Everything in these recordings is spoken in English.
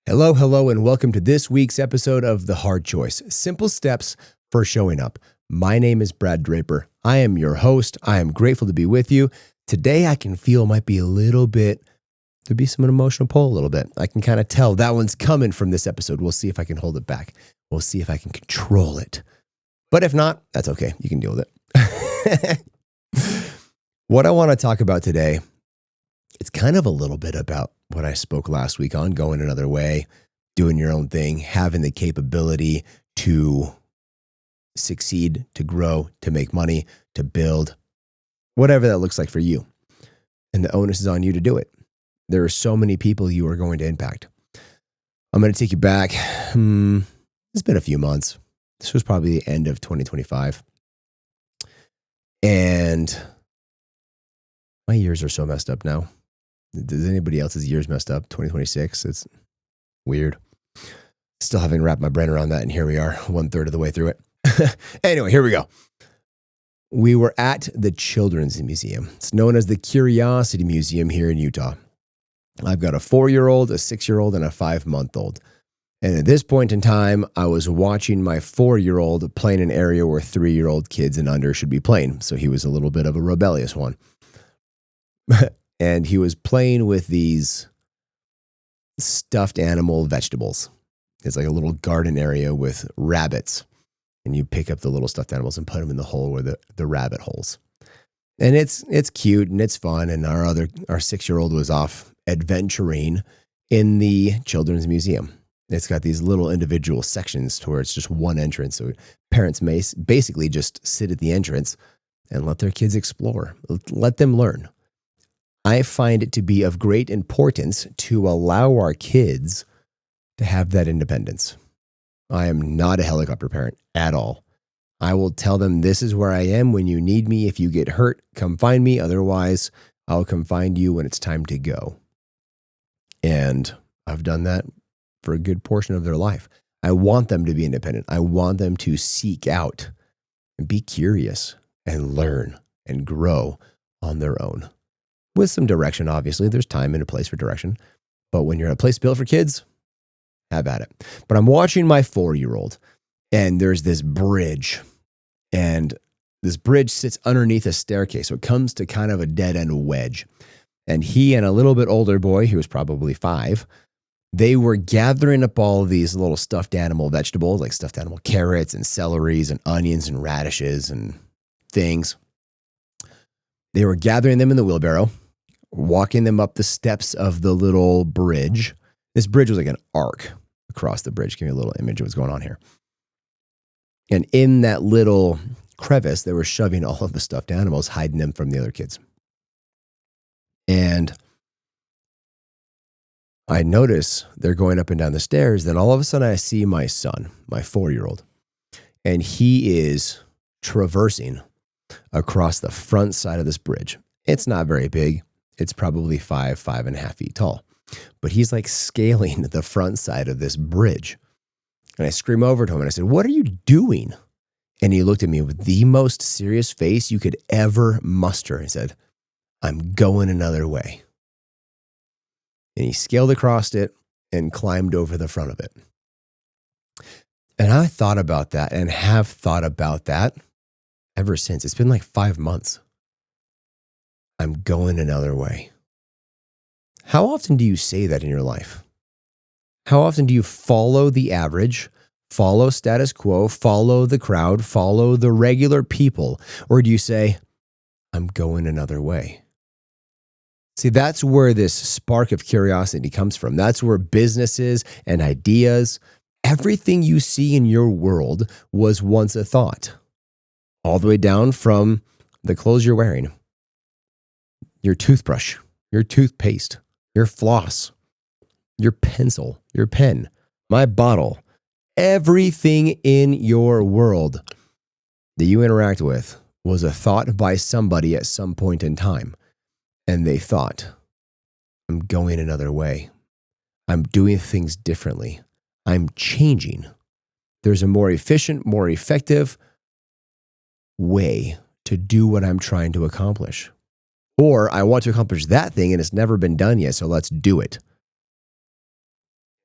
Hello, hello, and welcome to this week's episode of The Hard Choice, Simple Steps for Showing Up. My name is Brad Draper. I am your host. I am grateful to be with you. Today, I can feel might be a little bit, there'd be some emotional pull a little bit. I can kind of tell that one's coming from this episode. We'll see if I can hold it back. We'll see if I can control it. But if not, that's okay. You can deal with it. What I want to talk about today, it's kind of a little bit about what I spoke last week on going another way, doing your own thing, having the capability to succeed, to grow, to make money, to build, whatever that looks like for you. And the onus is on you to do it. There are so many people you are going to impact. I'm going to take you back. It's been a few months. This was probably the end of 2025. And my years are so messed up now. Does anybody else's years messed up? 2026, it's weird. Still haven't wrapped my brain around that, and here we are, 1/3 of the way through it. Anyway, here we go. We were at the Children's Museum. It's known as the Curiosity Museum here in Utah. I've got a 4-year-old, a 6-year-old, and a 5-month-old. And at this point in time, I was watching my 4-year-old play in an area where 3-year-old kids and under should be playing. So he was a little bit of a rebellious one. And he was playing with these stuffed animal vegetables. It's like a little garden area with rabbits. And you pick up the little stuffed animals and put them in the hole where the rabbit holes. And it's cute and it's fun. And our 6-year-old was off adventuring in the Children's Museum. It's got these little individual sections to where it's just one entrance. So parents may basically just sit at the entrance and let their kids explore. Let them learn. I find it to be of great importance to allow our kids to have that independence. I am not a helicopter parent at all. I will tell them, this is where I am when you need me. If you get hurt, come find me. Otherwise, I'll come find you when it's time to go. And I've done that for a good portion of their life. I want them to be independent. I want them to seek out and be curious and learn and grow on their own. With some direction, obviously. There's time and a place for direction. But when you're in a place built for kids, have at it. But I'm watching my 4-year-old, and there's this bridge. And this bridge sits underneath a staircase. So it comes to kind of a dead-end wedge. And he and a little bit older boy, who was probably 5, they were gathering up all of these little stuffed animal vegetables, like stuffed animal carrots and celeries and onions and radishes and things. They were gathering them in the wheelbarrow, walking them up the steps of the little bridge. This bridge was like an arc across the bridge. Give me a little image of what's going on here. And in that little crevice, they were shoving all of the stuffed animals, hiding them from the other kids. And I notice they're going up and down the stairs. Then all of a sudden I see my son, my 4-year-old, and he is traversing across the front side of this bridge. It's not very big. It's probably 5.5 feet tall. But he's like scaling the front side of this bridge. And I scream over to him and I said, "What are you doing?" And he looked at me with the most serious face you could ever muster and said, "I'm going another way." And he scaled across it and climbed over the front of it. And I thought about that and have thought about that ever since. It's been like 5 months. I'm going another way. How often do you say that in your life? How often do you follow the average, follow status quo, follow the crowd, follow the regular people? Or do you say, I'm going another way? See, that's where this spark of curiosity comes from. That's where businesses and ideas, everything you see in your world was once a thought. All the way down from the clothes you're wearing, your toothbrush, your toothpaste, your floss, your pencil, your pen, my bottle, everything in your world that you interact with was a thought by somebody at some point in time. And they thought, I'm going another way. I'm doing things differently. I'm changing. There's a more efficient, more effective way to do what I'm trying to accomplish. Or I want to accomplish that thing and it's never been done yet, so let's do it.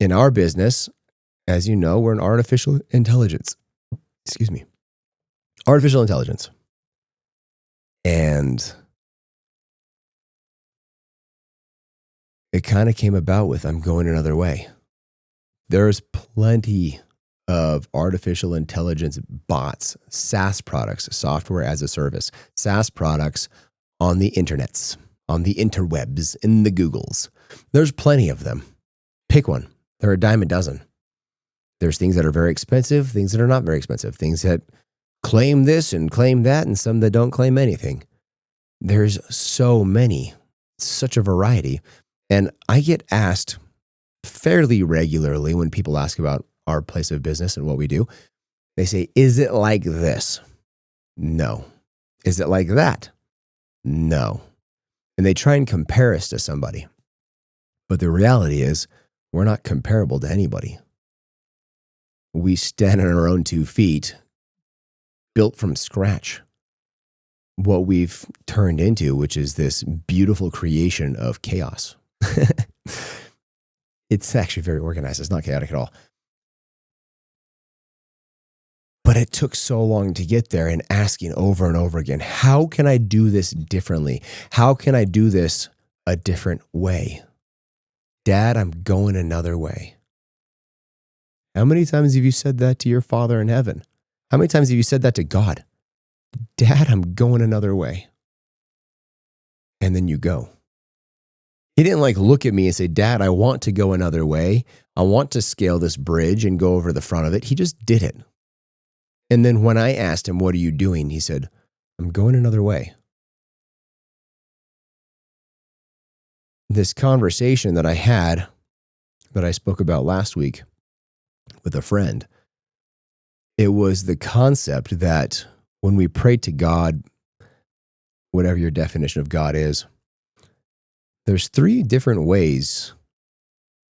In our business, as you know, we're an artificial intelligence. Excuse me. Artificial intelligence. And it kind of came about with I'm going another way. There's plenty of artificial intelligence bots, SaaS products, software as a service, SaaS products on the internets, on the interwebs, in the Googles. There's plenty of them. Pick one. They're a dime a dozen. There's things that are very expensive, things that are not very expensive, things that claim this and claim that, and some that don't claim anything. There's so many, such a variety. And I get asked fairly regularly when people ask about our place of business and what we do. They say, is it like this? No. Is it like that? No. And they try and compare us to somebody. But the reality is, we're not comparable to anybody. We stand on our own 2 feet, built from scratch. What we've turned into, which is this beautiful creation of chaos. It's actually very organized. It's not chaotic at all. But it took so long to get there, and asking over and over again, how can I do this differently? How can I do this a different way? Dad, I'm going another way. How many times have you said that to your Father in heaven? How many times have you said that to God? Dad, I'm going another way. And then you go. He didn't look at me and say, Dad, I want to go another way. I want to scale this bridge and go over the front of it. He just did it. And then when I asked him, what are you doing? He said, I'm going another way. This conversation that I had, that I spoke about last week with a friend, it was the concept that when we pray to God, whatever your definition of God is, there's 3 different ways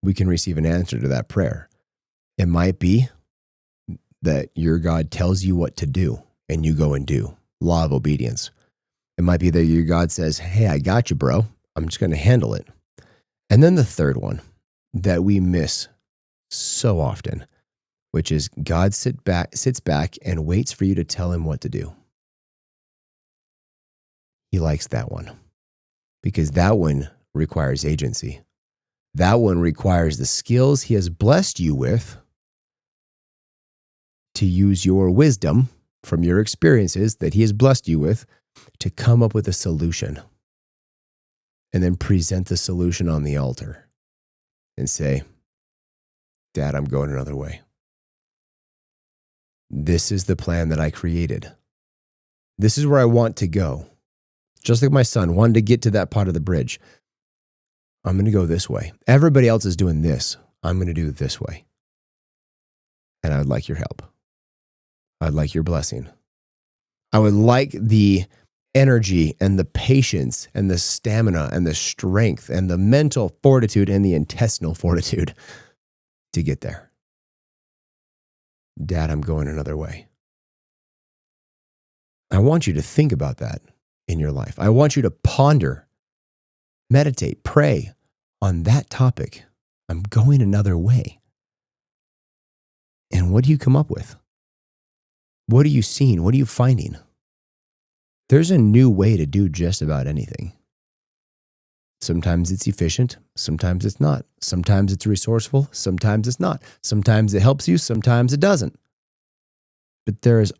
we can receive an answer to that prayer. It might be that your God tells you what to do and you go and do. Law of obedience. It might be that your God says, hey, I got you, bro. I'm just going to handle it. And then the third one that we miss so often, which is God sits back and waits for you to tell him what to do. He likes that one because that one requires agency. That one requires the skills he has blessed you with to use your wisdom from your experiences that he has blessed you with to come up with a solution and then present the solution on the altar and say, Dad, I'm going another way. This is the plan that I created. This is where I want to go. Just like my son wanted to get to that part of the bridge. I'm going to go this way. Everybody else is doing this. I'm going to do it this way. And I would like your help. I'd like your blessing. I would like the energy and the patience and the stamina and the strength and the mental fortitude and the intestinal fortitude to get there. Dad, I'm going another way. I want you to think about that in your life. I want you to ponder, meditate, pray on that topic. I'm going another way. And what do you come up with? What are you seeing? What are you finding? There's a new way to do just about anything. Sometimes it's efficient. Sometimes it's not. Sometimes it's resourceful. Sometimes it's not. Sometimes it helps you. Sometimes it doesn't. But there is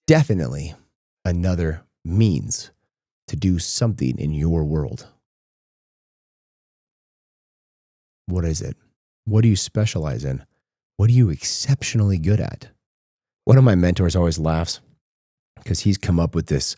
definitely another means to do something in your world. What is it? What do you specialize in? What are you exceptionally good at? One of my mentors always laughs because he's come up with this.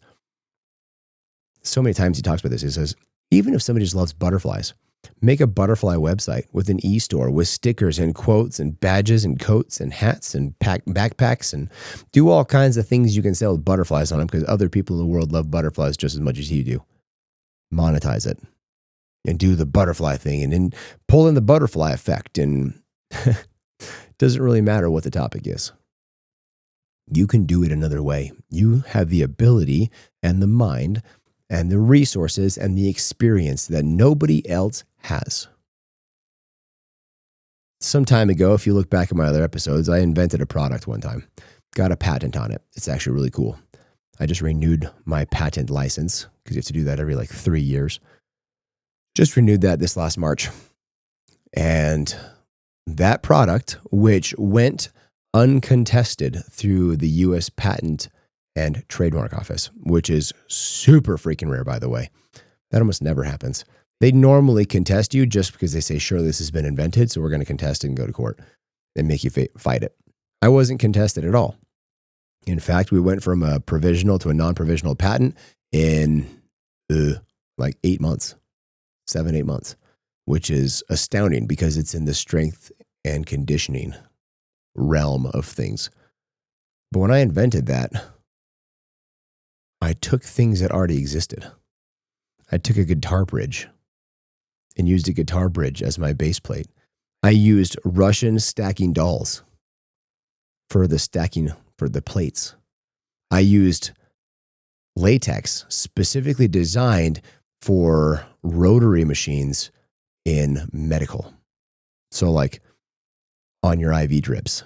So many times he talks about this. He says, even if somebody just loves butterflies, make a butterfly website with an e-store with stickers and quotes and badges and coats and hats and backpacks and do all kinds of things you can sell with butterflies on them because other people in the world love butterflies just as much as you do. Monetize it and do the butterfly thing and then pull in the butterfly effect, and doesn't really matter what the topic is. You can do it another way. You have the ability and the mind and the resources and the experience that nobody else has. some time ago, if you look back at my other episodes, I invented a product one time, got a patent on it. It's actually really cool. I just renewed my patent license because you have to do that every like 3 years. Just renewed that this last March. And that product, which went uncontested through the US Patent and Trademark Office, which is super freaking rare, by the way. That almost never happens. They normally contest you just because they say, sure, this has been invented, so we're going to contest it and go to court and make you fight it. I wasn't contested at all. In fact, we went from a provisional to a non-provisional patent in like 8 months, 7-8 months, which is astounding because it's in the strength and conditioning realm of things. But when I invented that, I took things that already existed. I took a guitar bridge and used a guitar bridge as my base plate. I used Russian stacking dolls for the stacking for the plates. I used latex specifically designed for rotary machines in medical. So like on your IV drips.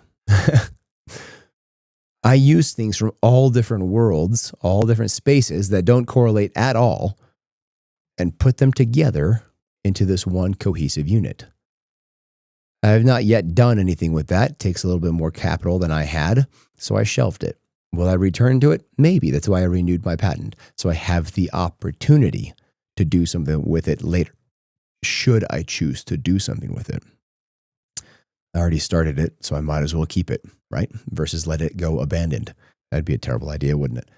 I use things from all different worlds, all different spaces that don't correlate at all, and put them together into this one cohesive unit. I have not yet done anything with that. It takes a little bit more capital than I had, so I shelved it. Will I return to it? Maybe. That's why I renewed my patent. So I have the opportunity to do something with it later, should I choose to do something with it. I already started it, so I might as well keep it, right? Versus let it go abandoned. That'd be a terrible idea, wouldn't it?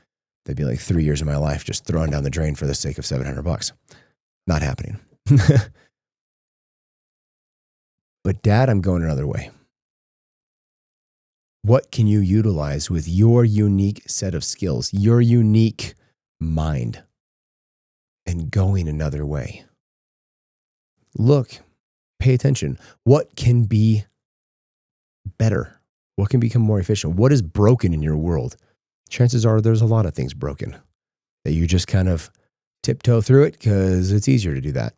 That'd be like 3 years of my life just thrown down the drain for the sake of $700. Not happening. But Dad, I'm going another way. What can you utilize with your unique set of skills, your unique mind, and going another way? Look, pay attention. What can be better? What can become more efficient? What is broken in your world? Chances are there's a lot of things broken that you just kind of tiptoe through it because it's easier to do that.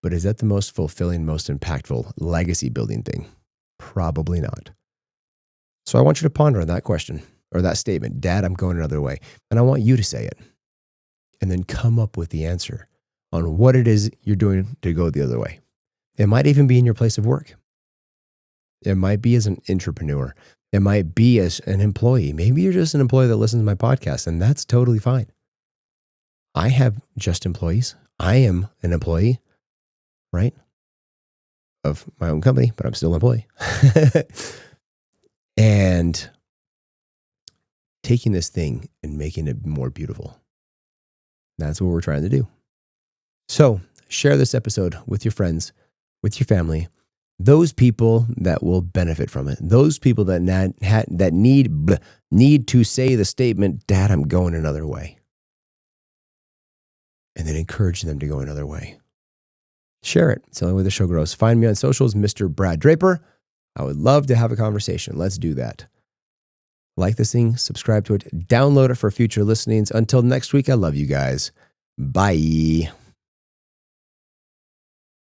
But is that the most fulfilling, most impactful legacy building thing? Probably not. So I want you to ponder on that question or that statement, Dad, I'm going another way. And I want you to say it and then come up with the answer on what it is you're doing to go the other way. It might even be in your place of work. It might be as an entrepreneur. It might be as an employee. Maybe you're just an employee that listens to my podcast, and that's totally fine. I have just employees. I am an employee, right? Of my own company, but I'm still an employee. And taking this thing and making it more beautiful. That's what we're trying to do. So share this episode with your friends, with your family, those people that will benefit from it, those people that need to say the statement, Dad, I'm going another way. And then encourage them to go another way. Share it. It's the only way the show grows. Find me on socials, Mr. Brad Draper. I would love to have a conversation. Let's do that. Like this thing, subscribe to it, download it for future listenings. Until next week, I love you guys. Bye.